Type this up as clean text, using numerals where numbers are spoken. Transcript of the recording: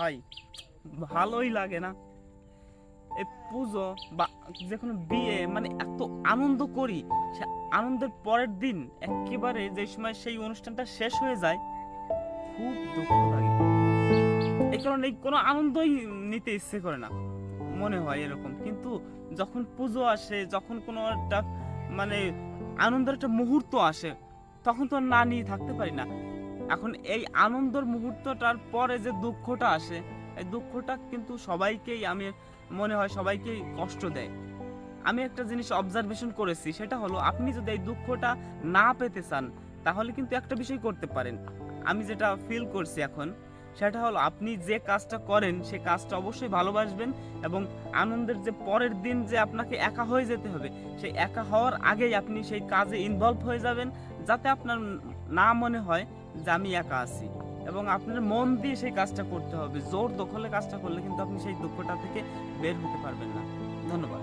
ভাই ভালোই লাগে না? এই পুজো বা যে কোনো বিয়ে মানে এত আনন্দ করি, সে আনন্দের পরের দিন একেবারে যে সময় সেই অনুষ্ঠানটা শেষ হয়ে যায়, খুব দুঃখ লাগে। এই কারণে কোনো আনন্দই নিতে ইচ্ছে করে না, মনে হয় এরকম। কিন্তু যখন পুজো আসে, যখন কোনো একটা মানে আনন্দের একটা মুহূর্ত আসে, তখন তো আর না নিয়ে থাকতে পারি না। এখন এই আনন্দের মুহূর্তটার পরে যে দুঃখটা আসে, এই দুঃখটা কিন্তু সবাইকেই আমি মনে হয় সবাইকেই কষ্ট দেয়। আমি একটা জিনিস অবজারভেশন করেছি, সেটা হলো আপনি যদি এই দুঃখটা না পেতে চান, তাহলে কিন্তু একটা বিষয় করতে পারেন। আমি যেটা ফিল করছি এখন, সেটা হলো আপনি যে কাজটা করেন সে কাজটা অবশ্যই ভালোবাসবেন, এবং আনন্দের যে পরের দিন যে আপনাকে একা হয়ে যেতে হবে, সেই একা হওয়ার আগেই আপনি সেই কাজে ইনভলভ হয়ে যাবেন, যাতে আপনার না মনে হয় যে আমি একা আছি। এবং আপনার মন দিয়ে সেই কাজটা করতে হবে। জোর দখলে কাজটা করলে কিন্তু আপনি সেই দুঃখটা থেকে বের হতে পারবেন না। ধন্যবাদ।